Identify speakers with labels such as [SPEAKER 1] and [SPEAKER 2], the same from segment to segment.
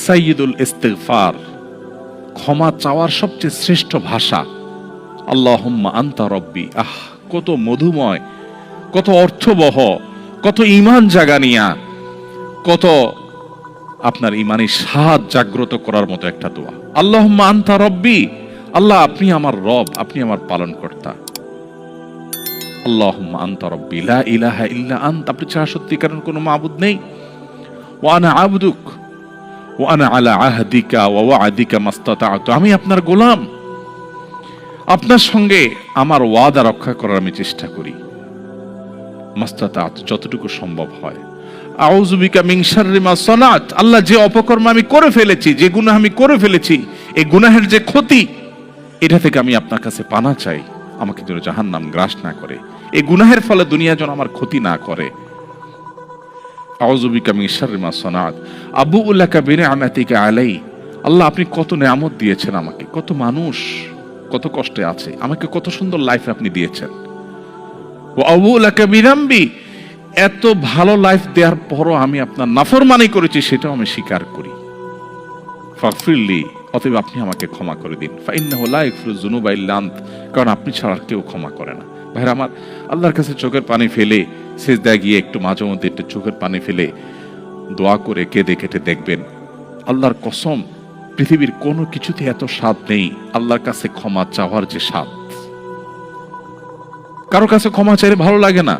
[SPEAKER 1] সাইয়্যিদুল ইস্তিগফার, ক্ষমা চাওয়ার সবচেয়ে শ্রেষ্ঠ ভাষা আল্লাহুম্মা আনতা রব্বি। কত মধুময়, কত অর্থবহ, কত ঈমান জাগানিয়া, কত আপনার ঈমানি স্বাদ জাগ্রত করার মতো একটা দোয়া। আল্লাহুম্মা আনতা রব্বি, আল্লাহ আপনি আমার রব, আপনি আমার পালনকর্তা। আল্লাহুম্মা আনতা রব্বি লা ইলাহা ইল্লা আনতা, আপনি ছাড়া সত্যিকারের কোনো মাবুদ নেই। ওয়া আনা আবদুক ওয়া আনা আলা আহদিকা ওয়া ওয়া'দিকা মাস্তাতা'তু, আমি আপনার গোলাম, আপনার সঙ্গে আমার ওয়াদা রক্ষা করার আমি চেষ্টা করি, মাস্তাতা'তু, যতটুকু সম্ভব হয়। আউযু বিকা মিন শাররি মা সানাত, আল্লাহ যে অপকর্ম আমি করে ফেলেছি, যে গুনাহ আমি করে ফেলেছি, এই গুনাহের যে ক্ষতি, এটা থেকে আমি আপনার কাছে পানা চাই, আমাকে যেন জাহান্নাম গ্রাস না করে, এই গুনাহের ফলে দুনিয়া যেন আমার ক্ষতি না করে। আউযু বিকা মিন শাররি মা সানাত আবুউ লাকা বিনি'মাতিকা আলাই, আল্লাহ আপনি কত নেয়ামত দিয়েছেন আমাকে, কত মানুষ কত কষ্টে আছে, আমাকে কত সুন্দর লাইফ আপনি দিয়েছেন। ওয়া আবুউ লাকা বিযামবি, এত ভালো লাইফ দেওয়ার পরও আমি আপনার নাফরমানি করেছি, সেটাও আমি স্বীকার করি। ফাগফিরলি, অতএব আপনি আমাকে ক্ষমা করে দিন। ফাইন্নাহু লা ইয়াগফিরুয যুনুবা ইল্লা আনত, কারণ আপনি ছাড়া কেউ ক্ষমা করে না। ভাইরা আমার, আল্লাহর কাছে চোখের পানি ফেলে সিজদায় গিয়ে একটু মাঝে মধ্যে একটু চোখের পানি ফেলে দোয়া করে কেঁদে কেটে দেখবেন, আল্লাহর কসম পৃথিবীর কোনো কিছুতে এত স্বাদ নেই আল্লাহর কাছে ক্ষমা চাওয়ার যে স্বাদ। কারো কাছে ক্ষমা চাইলে ভালো লাগে না,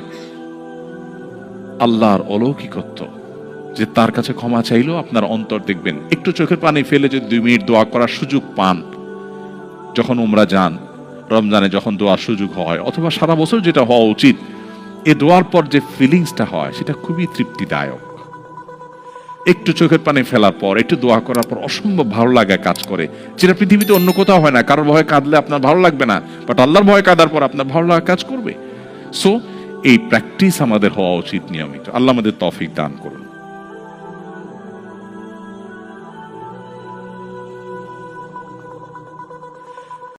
[SPEAKER 1] আল্লাহর অলৌকিকত্ব যে তার কাছে ক্ষমা চাইলেও আপনার অন্তর দেখবেন, একটু চোখের পানি ফেলে যদি 2 মিনিট দোয়া করার সুযোগ পান, যখন উমরা যান, রমজানে যখন দোয়ার সুযোগ হয়, অথবা সারা বছর যেটা হওয়া উচিত, এই দোয়ার পর যে ফিলিংসটা হয় সেটা খুবই তৃপ্তিদায়ক। একটু চোখের পানি ফেলার পর, একটু দোয়া করার পর অসম্ভব ভালো লাগা কাজ করে, যেটা পৃথিবীতে অন্য কোথাও হয় না। কারোর ভয়ে কাঁদলে আপনার ভালো লাগবে না, বাট আল্লাহর ভয়ে কাঁদার পর আপনার ভালো লাগা কাজ করবে। সো এই প্র্যাকটিস আমাদের হওয়া উচিত নিয়মিত। আল্লাহ আমাদের তৌফিক দান করুন।